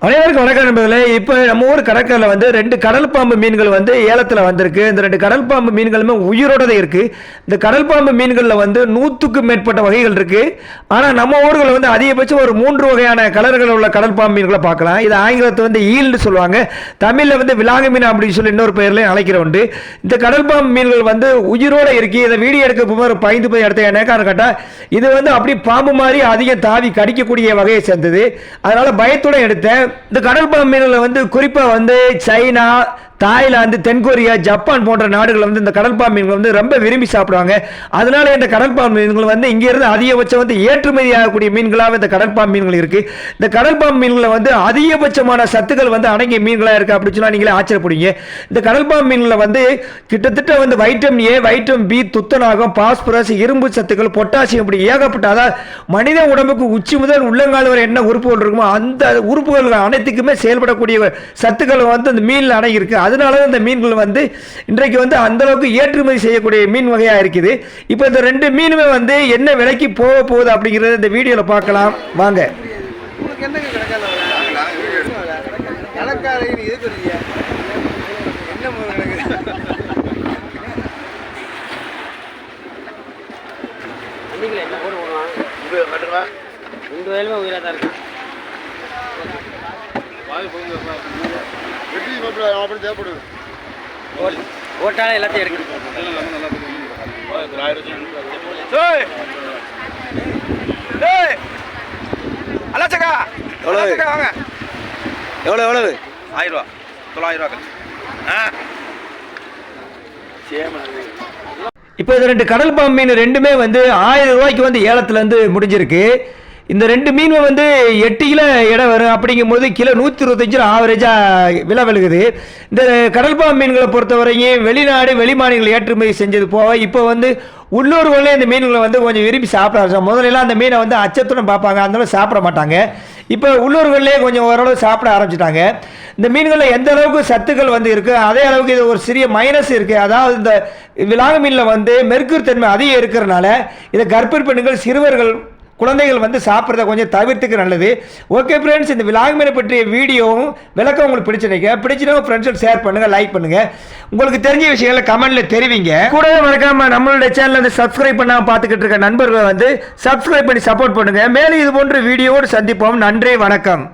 அனைவருக்கும் வணக்கம் நண்பர்களே. இப்போ நம்ம ஊர் கடற்கரையில் வந்து 2 கடல் பாம்பு மீன்கள் வந்து ஏலத்தில் வந்திருக்கு. இந்த 2 கடல் பாம்பு மீன்களுமே உயிரோட தான் இருக்கு. இந்த கடல் பாம்பு மீன்களில் வந்து 100க்கும் மேற்பட்ட வகைகள் இருக்கு. ஆனால் நம்ம ஊர்களில் வந்து அதிகபட்சம் ஒரு 3 வகையான கலர்கள் உள்ள கடல் பாம்பு மீன்களை பார்க்கலாம். இது ஆங்கிலத்தை வந்து ஈல்னு சொல்லுவாங்க, தமிழில் வந்து விலாங்கு மீன் அப்படின்னு சொல்லி இன்னொரு பெயர்லையும் அழைக்கிற உண்டு. இந்த கடல் பாம்பு மீன்கள் வந்து உயிரோட இருக்கு. இதை வீடியோ எடுக்க போகும்போது ஒரு பயந்து போய் எடுத்த என்னக்கான கேட்டால் இது வந்து அப்படி பாம்பு மாதிரி அதிகம் தாவி கடிக்கக்கூடிய வகையை சேர்ந்தது. அதனால பயத்தோட எடுத்தேன். இந்த கடல் பாம்பு மீன்களை வந்து குறிப்பாக வந்து சைனா, தாய்லாந்து, தென்கொரியா, ஜப்பான் போன்ற நாடுகள் வந்து இந்த கடல் பாம்பு மீன்கள் வந்து ரொம்ப விரும்பி சாப்பிடுவாங்க. அதனால இந்த கடல் பாம்பு மீன்கள் வந்து இங்கிருந்து அதிகபட்சம் வந்து ஏற்றுமதி ஆகக்கூடிய மீன்களாக இந்த கடல் பாம்பு மீன்கள் இருக்கு. இந்த கடல் பாம்பு மீன்களை வந்து அதிகபட்சமான சத்துக்கள் வந்து அடங்கிய மீன்களாக இருக்கு அப்படின்னு சொன்னா நீங்களே ஆச்சரியப்படுவீங்க. இந்த கடல் பாம்பு மீன்களை வந்து கிட்டத்தட்ட வந்து வைட்டமின் ஏ, வைட்டமின் பி, துத்தநாகம், பாஸ்பரஸ், இரும்பு சத்துக்கள், பொட்டாசியம் இப்படி ஏகப்பட்ட, அதாவது மனித உடம்புக்கு உச்சி முதல் உள்ளங்கால் வரை என்ன உறுப்புகள் இருக்குமோ அந்த உறுப்புகள் அனைத்துக்குமே செயல்படக்கூடிய சத்துக்கள் வந்து இந்த மீனில் அடங்கி இருக்கு. அதனால இந்த மீன்கள் வந்து இன்றைக்கு வந்து அந்த அளவுக்கு ஏற்றுமதி செய்யக்கூடிய மீன் வகையாக இருக்குது. இப்போ இந்த 2 மீனுமே வந்து என்ன விலைக்கு போக போகுது அப்படிங்கிறத இந்த வீடியோவில் பார்க்கலாம் வாங்க. ஓட்டால எல்லாத்தையும் எடுக்கணும். எவ்வளவு 1000 ரூபா, 900 ரூபா. இப்போ இந்த 2 கடல் பாம்பு மீன் ரெண்டுமே வந்து 1000 ரூபாய்க்கு வந்து ஏலத்துல இருந்து முடிஞ்சிருக்கு. இந்த 2 மீன் வந்து 8 கிலோ இடம் வரும். அப்படிங்கும்போது கிலோ 125 ஆவரேஜாக விலை விழுகுது. இந்த கடல் பாம்பு மீன்களை பொறுத்தவரையும் வெளிநாடு, வெளிமாநிலங்கள் ஏற்றுமதி செஞ்சது போக இப்போ வந்து உள்ளூர்களே இந்த மீன்களை வந்து கொஞ்சம் விரும்பி சாப்பிட ஆரம்பிச்சாங்க. முதலெல்லாம் அந்த மீனை வந்து அச்சத்துடன் பார்ப்பாங்க, அதனால சாப்பிட மாட்டாங்க. இப்போ உள்ளூர்களே கொஞ்சம் ஓரளவு சாப்பிட ஆரம்பிச்சிட்டாங்க. இந்த மீன்களில் எந்த அளவுக்கு சத்துக்கள் வந்து இருக்குது, அதே அளவுக்கு இது ஒரு சிறிய மைனஸ் இருக்குது. அதாவது இந்த விலாங்கு மீனில் வந்து மெர்க்குரி தன்மை அதிகம் இருக்கிறனால இதை கர்ப்பிணி பெண்கள், சிறுவர்கள், குழந்தைகள் வந்து சாப்பிட்றத கொஞ்சம் தவிர்த்துக்கு நல்லது. ஓகே ஃப்ரெண்ட்ஸ், இந்த விலாங்கு மீனை பற்றிய வீடியோவும் விளக்கம் உங்களுக்கு பிடிச்சிருக்கேன். ஃப்ரெண்ட்ஸோட ஷேர் பண்ணுங்கள், லைக் பண்ணுங்கள். உங்களுக்கு தெரிஞ்ச விஷயங்களை கமெண்ட்டில் தெரிவிங்க. கூடவே மறக்காமல் நம்மளுடைய சேனலை வந்து சப்ஸ்கிரைப் பண்ணாமல் பார்த்துக்கிட்டு இருக்க நண்பர்களை வந்து சப்ஸ்கிரைப் பண்ணி சப்போர்ட் பண்ணுங்கள். மேலும் இது போன்ற வீடியோவோடு சந்திப்போம். நன்றி, வணக்கம்.